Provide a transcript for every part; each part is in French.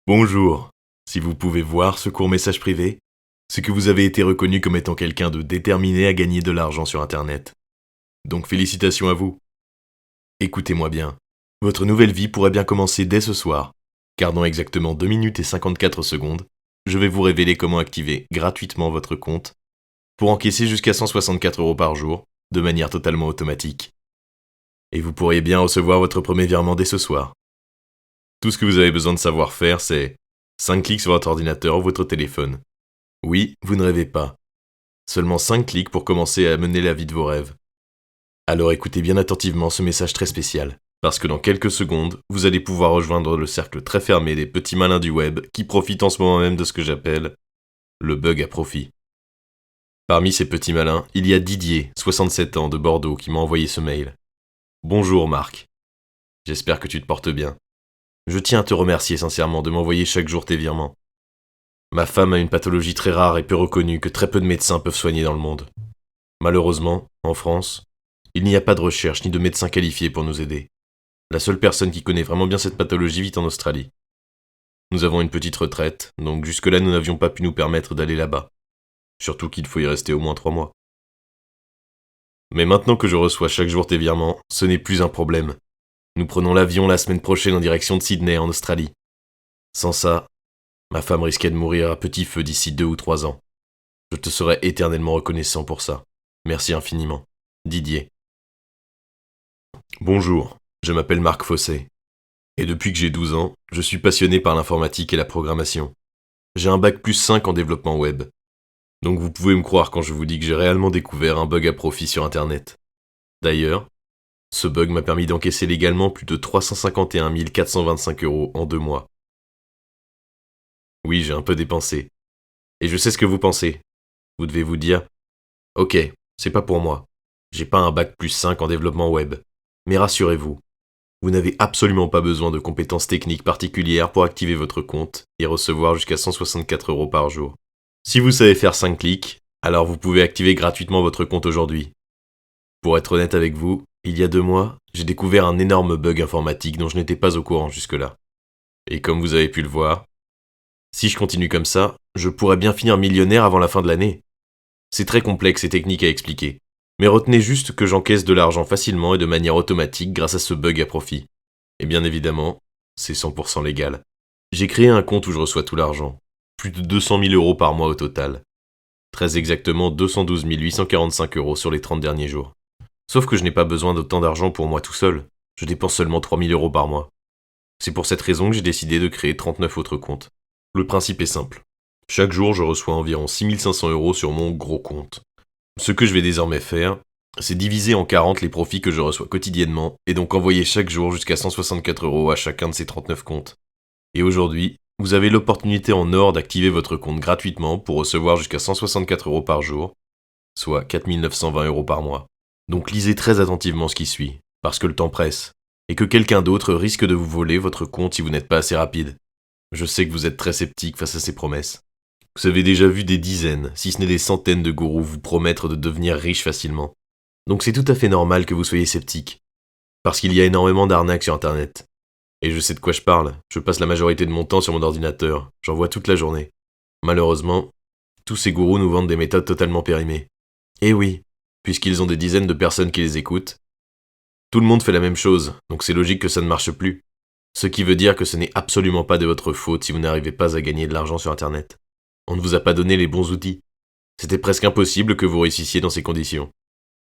Bonjour. Si vous pouvez voir ce court message privé, c'est que vous avez été reconnu comme étant quelqu'un de déterminé à gagner de l'argent sur Internet. Donc félicitations à vous. Écoutez-moi bien. Votre nouvelle vie pourrait bien commencer dès ce soir, car dans exactement 2 minutes et 54 secondes, je vais vous révéler comment activer gratuitement votre compte pour encaisser jusqu'à 164 € par jour, de manière totalement automatique. Et vous pourriez bien recevoir votre premier virement dès ce soir. Tout ce que vous avez besoin de savoir faire, c'est 5 clics sur votre ordinateur ou votre téléphone. Oui, vous ne rêvez pas. Seulement 5 clics pour commencer à mener la vie de vos rêves. Alors écoutez bien attentivement ce message très spécial, parce que dans quelques secondes, vous allez pouvoir rejoindre le cercle très fermé des petits malins du web qui profitent en ce moment même de ce que j'appelle le bug à profit. Parmi ces petits malins, il y a Didier, 67 ans, de Bordeaux, qui m'a envoyé ce mail. Bonjour Marc. J'espère que tu te portes bien. Je tiens à te remercier sincèrement de m'envoyer chaque jour tes virements. Ma femme a une pathologie très rare et peu reconnue que très peu de médecins peuvent soigner dans le monde. Malheureusement, en France, il n'y a pas de recherche ni de médecins qualifiés pour nous aider. La seule personne qui connaît vraiment bien cette pathologie vit en Australie. Nous avons une petite retraite, donc jusque-là nous n'avions pas pu nous permettre d'aller là-bas. Surtout qu'il faut y rester au moins 3 mois. Mais maintenant que je reçois chaque jour tes virements, ce n'est plus un problème. Nous prenons l'avion la semaine prochaine en direction de Sydney, en Australie. Sans ça, ma femme risquait de mourir à petit feu d'ici 2 ou 3 ans. Je te serai éternellement reconnaissant pour ça. Merci infiniment. Didier. Bonjour, je m'appelle Marc Fossé. Et depuis que j'ai 12 ans, je suis passionné par l'informatique et la programmation. J'ai un bac+5 en développement web. Donc vous pouvez me croire quand je vous dis que j'ai réellement découvert un bug à profit sur Internet. D'ailleurs, ce bug m'a permis d'encaisser légalement plus de 351 425 € en 2 mois. Oui, j'ai un peu dépensé. Et je sais ce que vous pensez. Vous devez vous dire, ok, c'est pas pour moi. J'ai pas un bac+5 en développement web. Mais rassurez-vous, vous n'avez absolument pas besoin de compétences techniques particulières pour activer votre compte et recevoir jusqu'à 164 € par jour. Si vous savez faire 5 clics, alors vous pouvez activer gratuitement votre compte aujourd'hui. Pour être honnête avec vous, il y a 2 mois, j'ai découvert un énorme bug informatique dont je n'étais pas au courant jusque-là. Et comme vous avez pu le voir, si je continue comme ça, je pourrais bien finir millionnaire avant la fin de l'année. C'est très complexe et technique à expliquer. Mais retenez juste que j'encaisse de l'argent facilement et de manière automatique grâce à ce bug à profit. Et bien évidemment, c'est 100% légal. J'ai créé un compte où je reçois tout l'argent. Plus de 200 000 € par mois au total. Très exactement 212 845 € sur les 30 derniers jours. Sauf que je n'ai pas besoin d'autant d'argent pour moi tout seul. Je dépense seulement 3 000 € par mois. C'est pour cette raison que j'ai décidé de créer 39 autres comptes. Le principe est simple. Chaque jour, je reçois environ 6 500 € sur mon gros compte. Ce que je vais désormais faire, c'est diviser en 40 les profits que je reçois quotidiennement et donc envoyer chaque jour jusqu'à 164 € à chacun de ces 39 comptes. Et aujourd'hui, vous avez l'opportunité en or d'activer votre compte gratuitement pour recevoir jusqu'à 164 € par jour, soit 4 920 € par mois. Donc lisez très attentivement ce qui suit, parce que le temps presse, et que quelqu'un d'autre risque de vous voler votre compte si vous n'êtes pas assez rapide. Je sais que vous êtes très sceptique face à ces promesses. Vous avez déjà vu des dizaines, si ce n'est des centaines de gourous vous promettre de devenir riche facilement. Donc c'est tout à fait normal que vous soyez sceptique. Parce qu'il y a énormément d'arnaques sur Internet. Et je sais de quoi je parle, je passe la majorité de mon temps sur mon ordinateur, j'en vois toute la journée. Malheureusement, tous ces gourous nous vendent des méthodes totalement périmées. Et oui, puisqu'ils ont des dizaines de personnes qui les écoutent, tout le monde fait la même chose, donc c'est logique que ça ne marche plus. Ce qui veut dire que ce n'est absolument pas de votre faute si vous n'arrivez pas à gagner de l'argent sur Internet. On ne vous a pas donné les bons outils. C'était presque impossible que vous réussissiez dans ces conditions.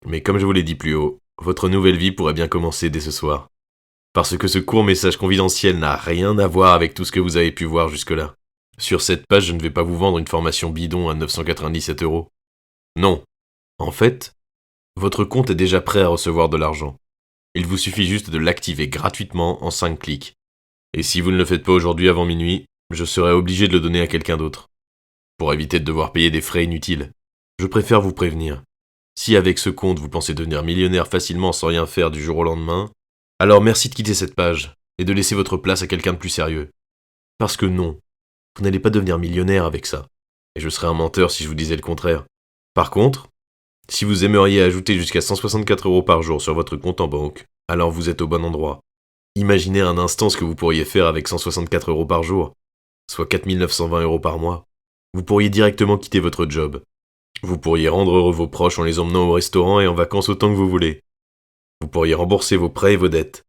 Mais comme je vous l'ai dit plus haut, votre nouvelle vie pourrait bien commencer dès ce soir. Parce que ce court message confidentiel n'a rien à voir avec tout ce que vous avez pu voir jusque-là. Sur cette page, je ne vais pas vous vendre une formation bidon à 997 €. Non. En fait, votre compte est déjà prêt à recevoir de l'argent. Il vous suffit juste de l'activer gratuitement en 5 clics. Et si vous ne le faites pas aujourd'hui avant minuit, je serai obligé de le donner à quelqu'un d'autre. Pour éviter de devoir payer des frais inutiles. Je préfère vous prévenir. Si avec ce compte vous pensez devenir millionnaire facilement sans rien faire du jour au lendemain, alors merci de quitter cette page et de laisser votre place à quelqu'un de plus sérieux. Parce que non, vous n'allez pas devenir millionnaire avec ça. Et je serais un menteur si je vous disais le contraire. Par contre, si vous aimeriez ajouter jusqu'à 164 € par jour sur votre compte en banque, alors vous êtes au bon endroit. Imaginez un instant ce que vous pourriez faire avec 164 € par jour. soit 4 920 € par mois. Vous pourriez directement quitter votre job. Vous pourriez rendre heureux vos proches en les emmenant au restaurant et en vacances autant que vous voulez. Vous pourriez rembourser vos prêts et vos dettes.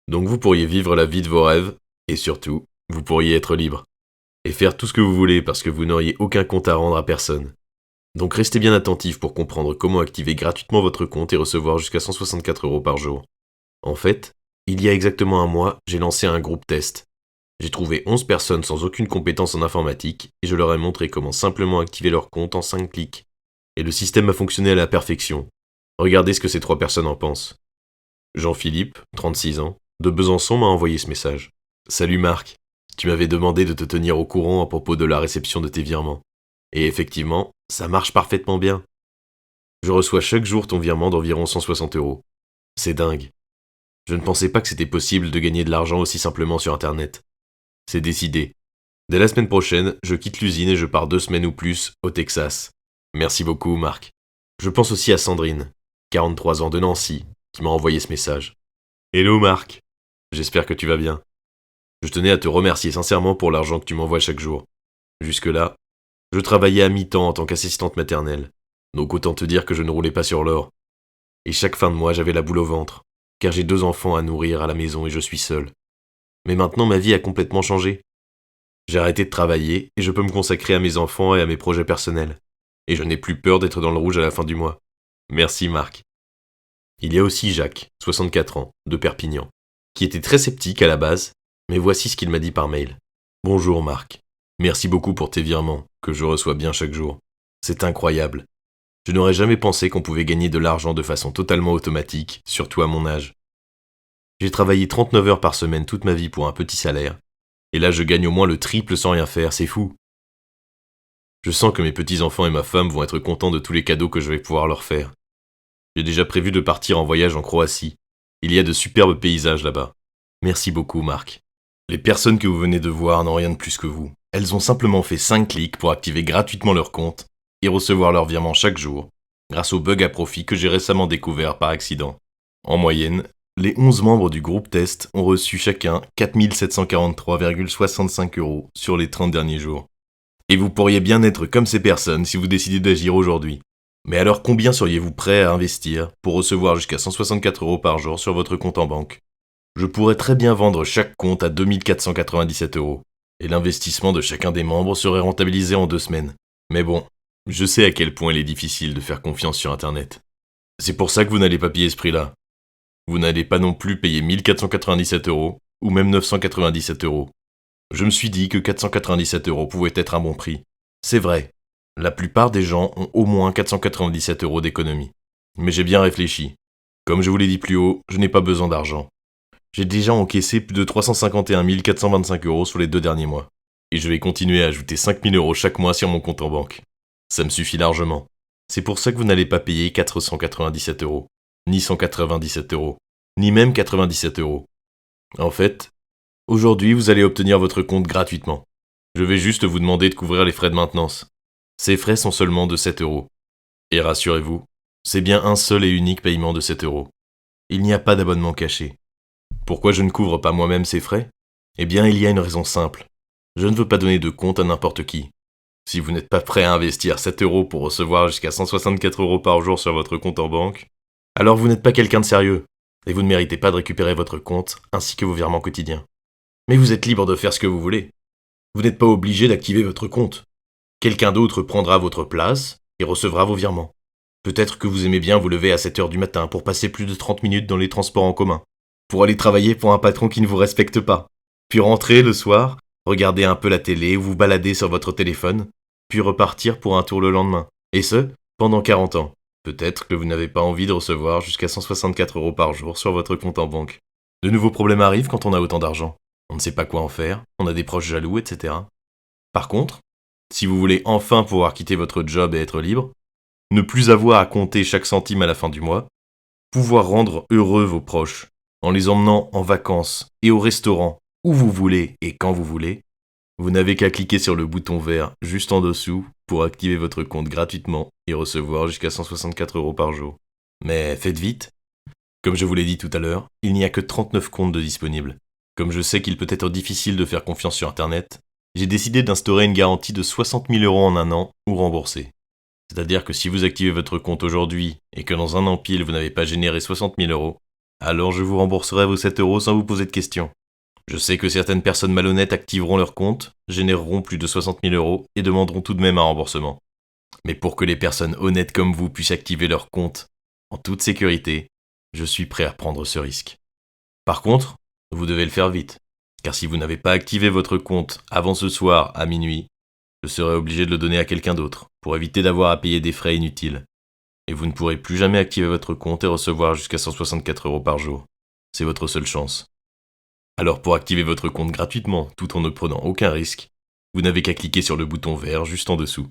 Donc vous pourriez vivre la vie de vos rêves, et surtout, vous pourriez être libre. Et faire tout ce que vous voulez parce que vous n'auriez aucun compte à rendre à personne. Donc restez bien attentif pour comprendre comment activer gratuitement votre compte et recevoir jusqu'à 164 € par jour. En fait, il y a exactement un mois, j'ai lancé un groupe test. J'ai trouvé 11 personnes sans aucune compétence en informatique et je leur ai montré comment simplement activer leur compte en 5 clics. Et le système a fonctionné à la perfection. Regardez ce que ces 3 personnes en pensent. Jean-Philippe, 36 ans, de Besançon m'a envoyé ce message. Salut Marc, tu m'avais demandé de te tenir au courant à propos de la réception de tes virements. Et effectivement, ça marche parfaitement bien. Je reçois chaque jour ton virement d'environ 160 €. C'est dingue. Je ne pensais pas que c'était possible de gagner de l'argent aussi simplement sur Internet. C'est décidé. Dès la semaine prochaine, je quitte l'usine et je pars 2 semaines ou plus au Texas. Merci beaucoup, Marc. Je pense aussi à Sandrine, 43 ans de Nancy, qui m'a envoyé ce message. Hello, Marc. J'espère que tu vas bien. Je tenais à te remercier sincèrement pour l'argent que tu m'envoies chaque jour. Jusque-là, je travaillais à mi-temps en tant qu'assistante maternelle, donc autant te dire que je ne roulais pas sur l'or. Et chaque fin de mois, j'avais la boule au ventre, car j'ai 2 enfants à nourrir à la maison et je suis seul. Mais maintenant, ma vie a complètement changé. J'ai arrêté de travailler et je peux me consacrer à mes enfants et à mes projets personnels. Et je n'ai plus peur d'être dans le rouge à la fin du mois. Merci Marc. Il y a aussi Jacques, 64 ans, de Perpignan, qui était très sceptique à la base, mais voici ce qu'il m'a dit par mail. Bonjour Marc. Merci beaucoup pour tes virements, que je reçois bien chaque jour. C'est incroyable. Je n'aurais jamais pensé qu'on pouvait gagner de l'argent de façon totalement automatique, surtout à mon âge. J'ai travaillé 39 heures par semaine toute ma vie pour un petit salaire, et là je gagne au moins le triple sans rien faire, c'est fou. Je sens que mes petits-enfants et ma femme vont être contents de tous les cadeaux que je vais pouvoir leur faire. J'ai déjà prévu de partir en voyage en Croatie. Il y a de superbes paysages là-bas. Merci beaucoup, Marc. Les personnes que vous venez de voir n'ont rien de plus que vous. Elles ont simplement fait 5 clics pour activer gratuitement leur compte et recevoir leur virement chaque jour, grâce au bug à profit que j'ai récemment découvert par accident. En moyenne, les 11 membres du groupe test ont reçu chacun 4 743,65 € sur les 30 derniers jours. Et vous pourriez bien être comme ces personnes si vous décidez d'agir aujourd'hui. Mais alors combien seriez-vous prêt à investir pour recevoir jusqu'à 164 € par jour sur votre compte en banque? Je pourrais très bien vendre chaque compte à 2 497 €. Et l'investissement de chacun des membres serait rentabilisé en 2 semaines. Mais bon, je sais à quel point il est difficile de faire confiance sur Internet. C'est pour ça que vous n'allez pas payer ce prix-là. Vous n'allez pas non plus payer 1497 € ou même 997 €. Je me suis dit que 497 € pouvait être un bon prix. C'est vrai, la plupart des gens ont au moins 497 € d'économie. Mais j'ai bien réfléchi. Comme je vous l'ai dit plus haut, je n'ai pas besoin d'argent. J'ai déjà encaissé plus de 351 425 € sur les 2 derniers mois. Et je vais continuer à ajouter 5 000 € chaque mois sur mon compte en banque. Ça me suffit largement. C'est pour ça que vous n'allez pas payer 497 €, ni 197 €, ni même 97 €. En fait, aujourd'hui, vous allez obtenir votre compte gratuitement. Je vais juste vous demander de couvrir les frais de maintenance. Ces frais sont seulement de 7 €. Et rassurez-vous, c'est bien un seul et unique paiement de 7 €. Il n'y a pas d'abonnement caché. Pourquoi je ne couvre pas moi-même ces frais? Eh bien, il y a une raison simple. Je ne veux pas donner de compte à n'importe qui. Si vous n'êtes pas prêt à investir 7 € pour recevoir jusqu'à 164 € par jour sur votre compte en banque, alors vous n'êtes pas quelqu'un de sérieux, et vous ne méritez pas de récupérer votre compte ainsi que vos virements quotidiens. Mais vous êtes libre de faire ce que vous voulez. Vous n'êtes pas obligé d'activer votre compte. Quelqu'un d'autre prendra votre place et recevra vos virements. Peut-être que vous aimez bien vous lever à 7 h du matin pour passer plus de 30 minutes dans les transports en commun, pour aller travailler pour un patron qui ne vous respecte pas, puis rentrer le soir, regarder un peu la télé ou vous balader sur votre téléphone, puis repartir pour un tour le lendemain. Et ce, pendant 40 ans. Peut-être que vous n'avez pas envie de recevoir jusqu'à 164 € par jour sur votre compte en banque. De nouveaux problèmes arrivent quand on a autant d'argent. On ne sait pas quoi en faire, on a des proches jaloux, etc. Par contre, si vous voulez enfin pouvoir quitter votre job et être libre, ne plus avoir à compter chaque centime à la fin du mois, pouvoir rendre heureux vos proches en les emmenant en vacances et au restaurant où vous voulez et quand vous voulez, vous n'avez qu'à cliquer sur le bouton vert juste en dessous pour activer votre compte gratuitement et recevoir jusqu'à 164 € par jour. Mais faites vite. Comme je vous l'ai dit tout à l'heure, il n'y a que 39 comptes de disponibles. Comme je sais qu'il peut être difficile de faire confiance sur Internet, j'ai décidé d'instaurer une garantie de 60 000 € en un an ou remboursée. C'est-à-dire que si vous activez votre compte aujourd'hui et que dans un an pile vous n'avez pas généré 60 000 €, alors je vous rembourserai vos 7 € sans vous poser de questions. Je sais que certaines personnes malhonnêtes activeront leur compte, généreront plus de 60 000 € et demanderont tout de même un remboursement. Mais pour que les personnes honnêtes comme vous puissent activer leur compte en toute sécurité, je suis prêt à prendre ce risque. Par contre, vous devez le faire vite, car si vous n'avez pas activé votre compte avant ce soir à minuit, je serai obligé de le donner à quelqu'un d'autre pour éviter d'avoir à payer des frais inutiles. Et vous ne pourrez plus jamais activer votre compte et recevoir jusqu'à 164 € par jour. C'est votre seule chance. Alors pour activer votre compte gratuitement tout en ne prenant aucun risque, vous n'avez qu'à cliquer sur le bouton vert juste en dessous.